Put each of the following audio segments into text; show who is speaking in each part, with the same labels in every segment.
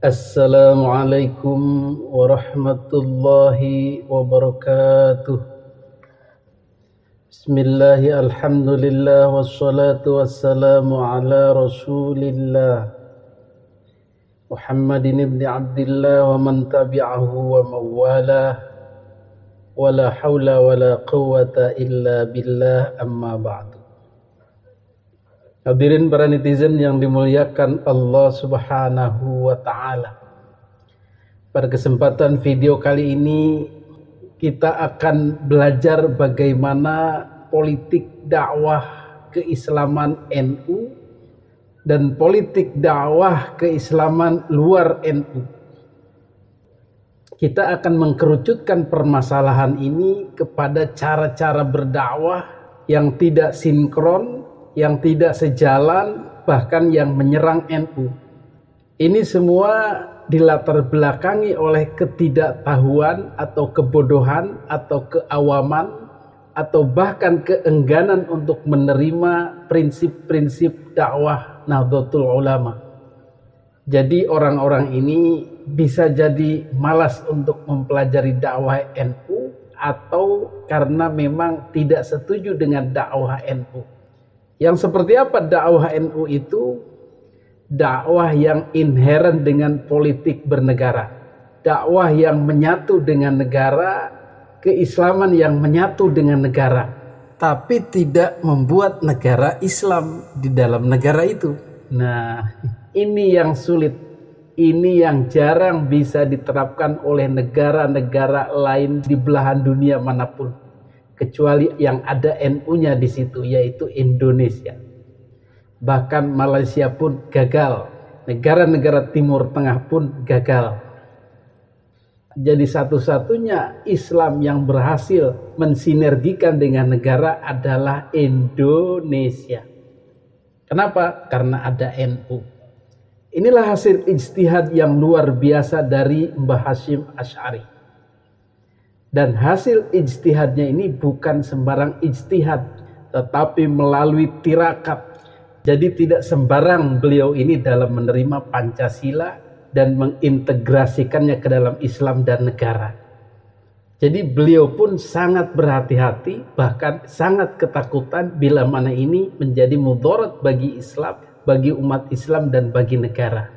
Speaker 1: Assalamualaikum warahmatullahi wabarakatuh. Bismillahi alhamdulillah wassalatu wassalamu ala rasulillah Muhammadin ibn Abdillah wa man tabi'ahu wa mawalah wa la hawla wa la quwwata illa billah, amma ba'du. Hadirin para netizen yang dimuliakan Allah Subhanahu wa Ta'ala, pada kesempatan video kali ini kita akan belajar bagaimana politik dakwah keislaman NU dan politik dakwah keislaman luar NU. Kita akan mengkerucutkan permasalahan ini kepada cara-cara berdakwah yang tidak sinkron, yang tidak sejalan, bahkan yang menyerang NU. Ini semua dilatar belakangi oleh ketidaktahuan atau kebodohan atau keawaman atau bahkan keengganan untuk menerima prinsip-prinsip dakwah Nahdlatul Ulama. Jadi orang-orang ini bisa jadi malas untuk mempelajari dakwah NU atau karena memang tidak setuju dengan dakwah NU. Yang seperti apa dakwah NU itu? Dakwah yang inheren dengan politik bernegara, dakwah yang menyatu dengan negara, keislaman yang menyatu dengan negara, tapi tidak membuat negara Islam di dalam negara itu. Nah, ini yang sulit, ini yang jarang bisa diterapkan oleh negara-negara lain di belahan dunia manapun, kecuali yang ada NU-nya di situ, yaitu Indonesia. Bahkan Malaysia pun gagal, negara-negara Timur Tengah pun gagal. Jadi satu-satunya Islam yang berhasil mensinergikan dengan negara adalah Indonesia. Kenapa? Karena ada NU. Inilah hasil ijtihad yang luar biasa dari Mbah Hasyim Asy'ari. Dan hasil ijtihadnya ini bukan sembarang ijtihad, tetapi melalui tirakat. Jadi tidak sembarang beliau ini dalam menerima Pancasila dan mengintegrasikannya ke dalam Islam dan negara. Jadi beliau pun sangat berhati-hati, bahkan sangat ketakutan bila mana ini menjadi mudarat bagi Islam, bagi umat Islam dan bagi negara.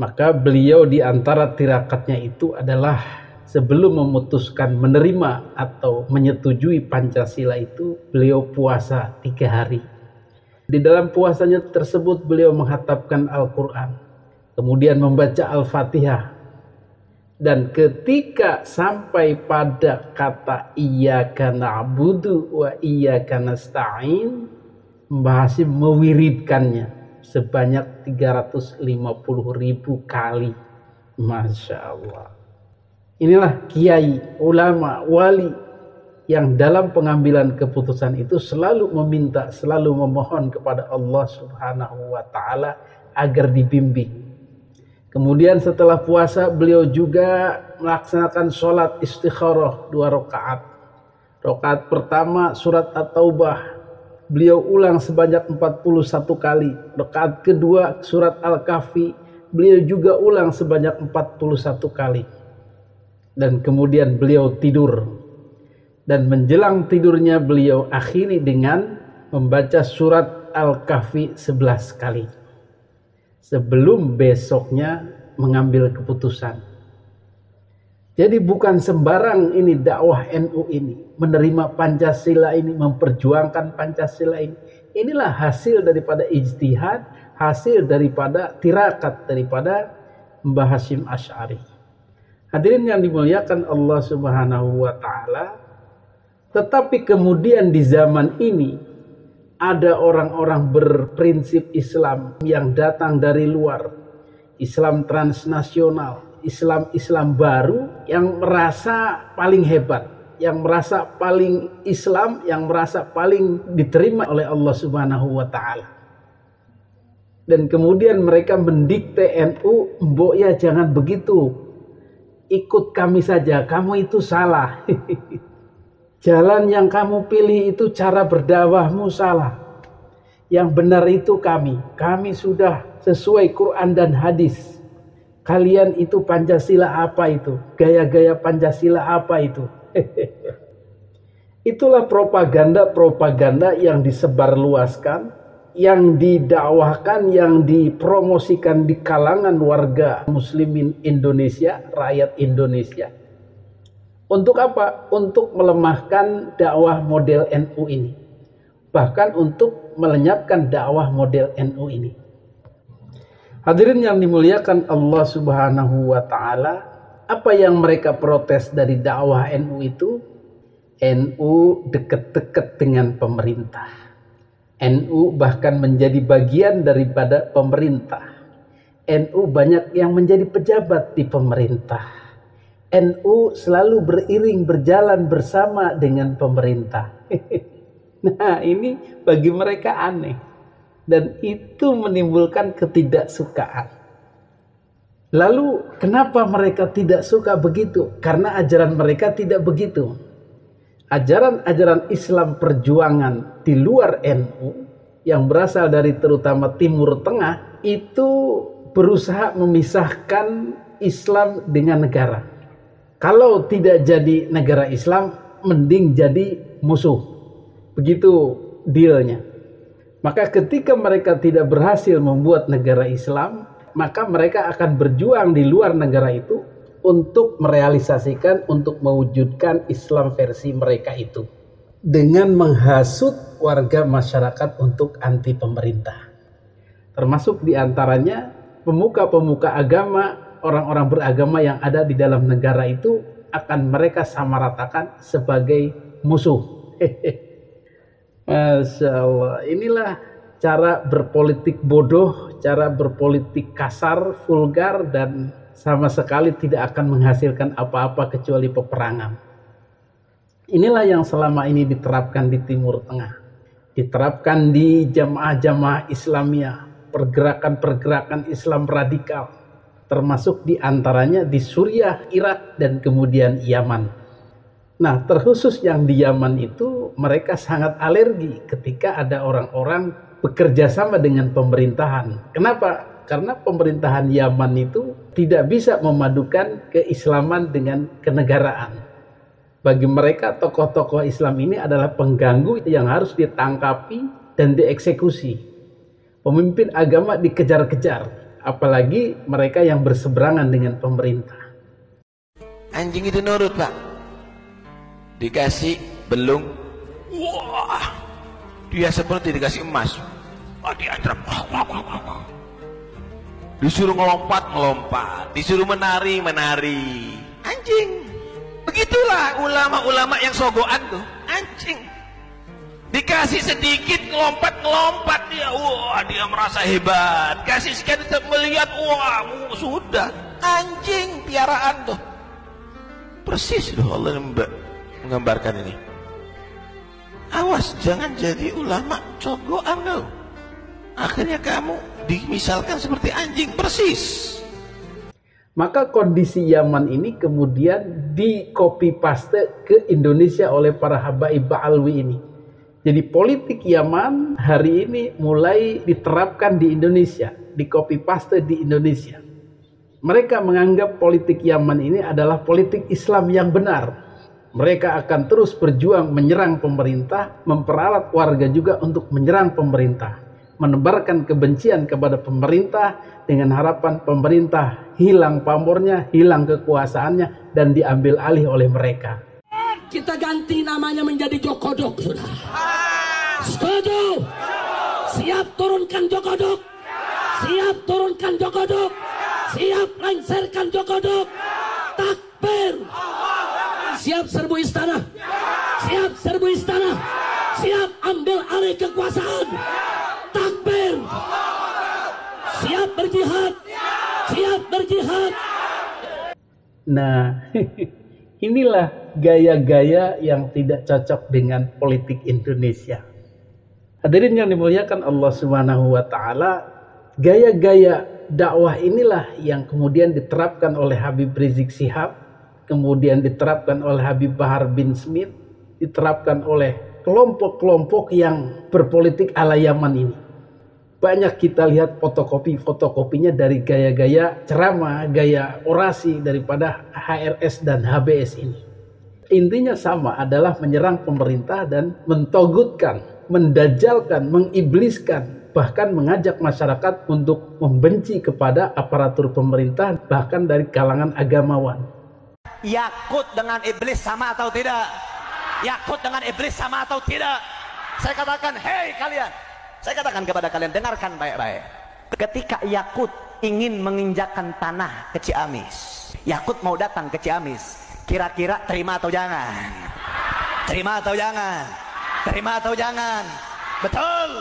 Speaker 1: Maka beliau di antara tirakatnya itu adalah sebelum memutuskan menerima atau menyetujui Pancasila itu, beliau puasa 3 hari. Di dalam puasanya tersebut beliau menghatapkan Al-Quran, kemudian membaca Al-Fatihah. Dan ketika sampai pada kata Iyyaka na'budu wa iyyaka nasta'in, Mbah Hasyim mewiridkannya sebanyak 350.000 kali. Masya Allah. Inilah kiai, ulama, wali yang dalam pengambilan keputusan itu selalu meminta, selalu memohon kepada Allah Subhanahu wa Ta'ala agar dibimbing. Kemudian setelah puasa beliau juga melaksanakan sholat istikharah 2 rakaat. Rakaat pertama surat At-Taubah beliau ulang sebanyak 41 kali. Rakaat kedua surat Al-Kahfi beliau juga ulang sebanyak 41 kali. Dan kemudian beliau tidur. Dan menjelang tidurnya beliau akhiri dengan membaca surat Al-Kahfi 11 kali. Sebelum besoknya mengambil keputusan. Jadi bukan sembarang ini dakwah NU ini. Menerima Pancasila ini, memperjuangkan Pancasila ini. Inilah hasil daripada ijtihad, hasil daripada tirakat daripada Mbah Hasyim Asy'ari. Hadirin yang dimuliakan Allah Subhanahu wa Ta'ala. Tetapi kemudian di zaman ini ada orang-orang berprinsip Islam yang datang dari luar, Islam transnasional, Islam baru yang merasa paling hebat, yang merasa paling Islam, yang merasa paling diterima oleh Allah Subhanahu wa Ta'ala. Dan kemudian mereka mendikte NU, "Mbok ya jangan begitu, ikut kami saja, kamu itu salah." Jalan yang kamu pilih itu cara berdakwahmu salah. Yang benar itu kami sudah sesuai Quran dan hadis. Kalian itu Pancasila apa itu? Gaya-gaya Pancasila apa itu? Itulah propaganda-propaganda yang disebarluaskan, yang didakwahkan, yang dipromosikan di kalangan warga muslimin Indonesia, rakyat Indonesia. Untuk apa? Untuk melemahkan dakwah model NU ini. Bahkan untuk melenyapkan dakwah model NU ini. Hadirin yang dimuliakan Allah Subhanahu wa Ta'ala, apa yang mereka protes dari dakwah NU itu? NU dekat-dekat dengan pemerintah. NU bahkan menjadi bagian daripada pemerintah. NU banyak yang menjadi pejabat di pemerintah. NU selalu beriring berjalan bersama dengan pemerintah. Nah, ini bagi mereka aneh. Dan itu menimbulkan ketidaksukaan. Lalu kenapa mereka tidak suka begitu? Karena ajaran mereka tidak begitu. Ajaran-ajaran Islam perjuangan di luar NU yang berasal dari terutama Timur Tengah itu berusaha memisahkan Islam dengan negara. Kalau tidak jadi negara Islam, mending jadi musuh. Begitu dealnya. Maka ketika mereka tidak berhasil membuat negara Islam, maka mereka akan berjuang di luar negara itu untuk merealisasikan, untuk mewujudkan Islam versi mereka itu. Dengan menghasut warga masyarakat untuk anti pemerintah. Termasuk diantaranya pemuka-pemuka agama, orang-orang beragama yang ada di dalam negara itu akan mereka samaratakan sebagai musuh. Masya Allah, inilah cara berpolitik bodoh, cara berpolitik kasar, vulgar, dan sama sekali tidak akan menghasilkan apa-apa kecuali peperangan. Inilah yang selama ini diterapkan di Timur Tengah, diterapkan di jamaah-jamaah Islamiyah, pergerakan-pergerakan Islam radikal, termasuk diantaranya di Suriah, Irak, dan kemudian Yaman. Nah, terkhusus yang di Yaman itu mereka sangat alergi ketika ada orang-orang bekerja sama dengan pemerintahan. Kenapa? Karena pemerintahan Yaman itu tidak bisa memadukan keislaman dengan kenegaraan. Bagi mereka tokoh-tokoh Islam ini adalah pengganggu yang harus ditangkapi dan dieksekusi. Pemimpin agama dikejar-kejar, apalagi mereka yang berseberangan dengan pemerintah.
Speaker 2: Anjing itu nurut, Pak. Dikasih belung, wah, dia seperti dikasih emas. Wah, diancam. Disuruh ngelompat, disuruh menari. Anjing. Begitulah ulama-ulama yang sogokan tuh, anjing. Dikasih sedikit ngelompat dia, wah, dia merasa hebat. Kasih sekian melihat, wah, sudah, anjing piaraan tuh. Persis loh Allah menggambarkan ini. Awas, jangan jadi ulama cogokan kau. Akhirnya kamu dimisalkan seperti anjing, persis.
Speaker 1: Maka kondisi Yaman ini kemudian di copy paste ke Indonesia oleh para habaib Ba'alwi ini. Jadi politik Yaman hari ini mulai diterapkan di Indonesia, di copy paste di Indonesia. Mereka menganggap politik Yaman ini adalah politik Islam yang benar. Mereka akan terus berjuang menyerang pemerintah, memperalat warga juga untuk menyerang pemerintah, menebarkan kebencian kepada pemerintah dengan harapan pemerintah hilang pamornya, hilang kekuasaannya, dan diambil alih oleh mereka.
Speaker 3: Kita ganti namanya menjadi Jokodok, sudah. Setuju? Siap turunkan Jokodok? Siap turunkan Jokodok? Siap lengserkan Jokodok? Takbir! Siap serbu istana, siap serbu istana, siap ambil alih kekuasaan. Takbir, siap berjihad, siap berjihad.
Speaker 1: Nah, inilah gaya-gaya yang tidak cocok dengan politik Indonesia. Hadirin yang dimuliakan Allah Subhanahu wa Ta'ala, gaya-gaya dakwah inilah yang kemudian diterapkan oleh Habib Rizik Syihab, kemudian diterapkan oleh Habib Bahar bin Smith, diterapkan oleh kelompok-kelompok yang berpolitik ala Yaman ini. Banyak kita lihat fotokopinya dari gaya-gaya ceramah, gaya orasi daripada HRS dan HBS ini. Intinya sama, adalah menyerang pemerintah dan mentogutkan, mendajalkan, mengibliskan, bahkan mengajak masyarakat untuk membenci kepada aparatur pemerintah, bahkan dari kalangan agamawan.
Speaker 4: Yakut dengan iblis sama atau tidak? Yakut dengan iblis sama atau tidak? Saya katakan, hei kalian, saya katakan kepada kalian, dengarkan baik-baik. Ketika Yakut ingin menginjakkan tanah ke Ciamis, Yakut mau datang ke Ciamis, kira-kira terima atau jangan? Terima atau jangan? Terima atau jangan? Betul.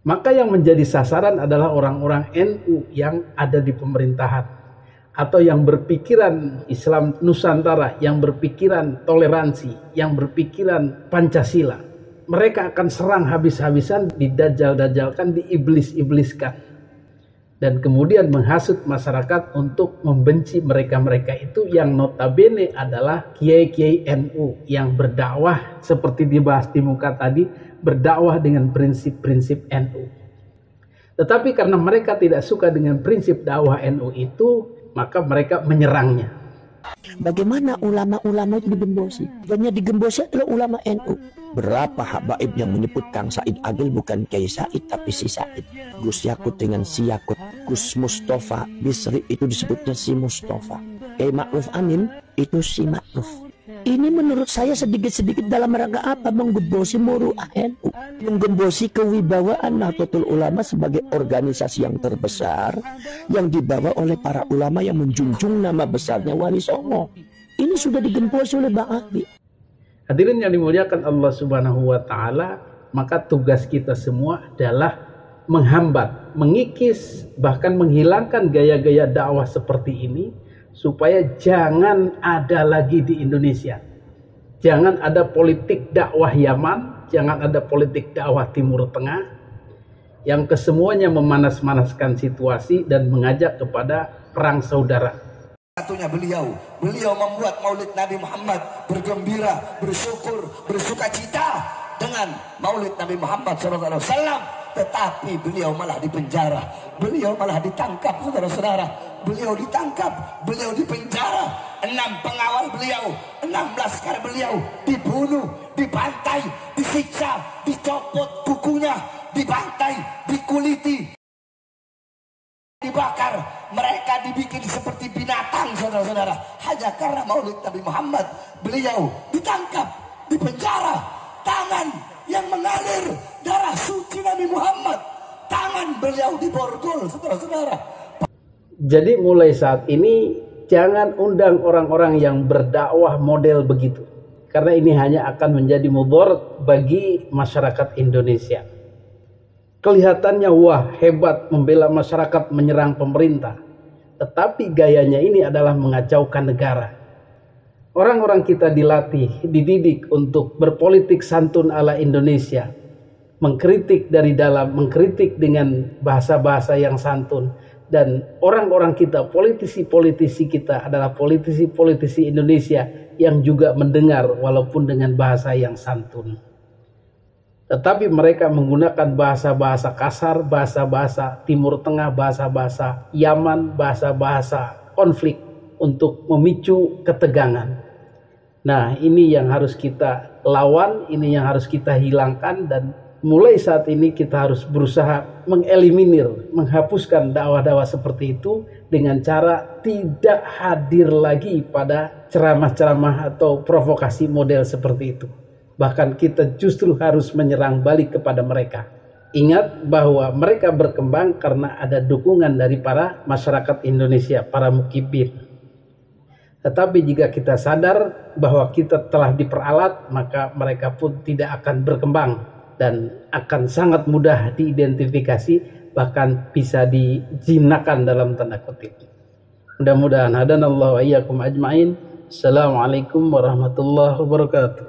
Speaker 1: Maka yang menjadi sasaran adalah orang-orang NU yang ada di pemerintahan, atau yang berpikiran Islam Nusantara, yang berpikiran toleransi, yang berpikiran Pancasila. Mereka akan serang habis-habisan, didajal-dajalkan, diiblis-ibliskan, dan kemudian menghasut masyarakat untuk membenci mereka-mereka itu yang notabene adalah kiai-kiai NU yang berdakwah seperti dibahas di muka tadi, berdakwah dengan prinsip-prinsip NU. Tetapi karena mereka tidak suka dengan prinsip dakwah NU itu, maka mereka menyerangnya.
Speaker 5: Bagaimana ulama-ulama itu digembosi? Dan yang digembosi adalah ulama NU. Berapa habaib yang menyebut Kang Said Agil bukan Kiai Said tapi si Said. Gus Yakut dengan si Yakut. Gus Mustafa Bisri itu disebutnya si Mustafa. Kiai Ma'ruf Amin itu si Ma'ruf. Ini menurut saya sedikit-sedikit dalam rangka apa? Menggembosi muru'ah NU, menggembosi kewibawaan Nahdlatul Ulama sebagai organisasi yang terbesar yang dibawa oleh para ulama yang menjunjung nama besarnya Wali Songo. Ini sudah digembosi oleh Bang Ali.
Speaker 1: Hadirin yang dimuliakan Allah Subhanahu wa taala, maka tugas kita semua adalah menghambat, mengikis, bahkan menghilangkan gaya-gaya dakwah seperti ini, supaya jangan ada lagi di Indonesia. Jangan ada politik dakwah Yaman, jangan ada politik dakwah Timur Tengah yang kesemuanya memanas-manaskan situasi dan mengajak kepada perang saudara.
Speaker 6: Satunya beliau membuat Maulid Nabi Muhammad, bergembira, bersyukur, bersukacita dengan Maulid Nabi Muhammad SAW. Tetapi beliau malah dipenjara, beliau malah ditangkap, saudara-saudara. Beliau ditangkap, beliau dipenjara. 6 pengawal beliau, 6 laskar beliau dibunuh, dibantai, disiksa, dicopot kukunya, dibantai, dikuliti, dibakar. Mereka dibikin seperti binatang, saudara-saudara, hanya karena Maulid Nabi Muhammad. Beliau ditangkap, dipenjara. Tangan yang mengalir darah suci Nabi Muhammad, tangan beliau diborgol, saudara-saudara.
Speaker 1: Jadi mulai saat ini jangan undang orang-orang yang berdakwah model begitu, karena ini hanya akan menjadi mudarat bagi masyarakat Indonesia. Kelihatannya wah hebat membela masyarakat, menyerang pemerintah, tetapi gayanya ini adalah mengacaukan negara. Orang-orang kita dilatih, dididik untuk berpolitik santun ala Indonesia, mengkritik dari dalam, mengkritik dengan bahasa-bahasa yang santun. Dan orang-orang kita, politisi-politisi kita adalah politisi-politisi Indonesia yang juga mendengar walaupun dengan bahasa yang santun. Tetapi mereka menggunakan bahasa-bahasa kasar, bahasa-bahasa Timur Tengah, bahasa-bahasa Yaman, bahasa-bahasa konflik untuk memicu ketegangan. Nah, ini yang harus kita lawan, ini yang harus kita hilangkan, dan mulai saat ini kita harus berusaha mengeliminir, menghapuskan dakwah-dakwah seperti itu dengan cara tidak hadir lagi pada ceramah-ceramah atau provokasi model seperti itu. Bahkan kita justru harus menyerang balik kepada mereka. Ingat bahwa mereka berkembang karena ada dukungan dari para masyarakat Indonesia, para mukibin. Tetapi jika kita sadar bahwa kita telah diperalat, maka mereka pun tidak akan berkembang dan akan sangat mudah diidentifikasi, bahkan bisa dijinakan dalam tanda kutip. Mudah-mudahan hadanallahu wa iyyakum ajmain. Assalamualaikum warahmatullahi wabarakatuh.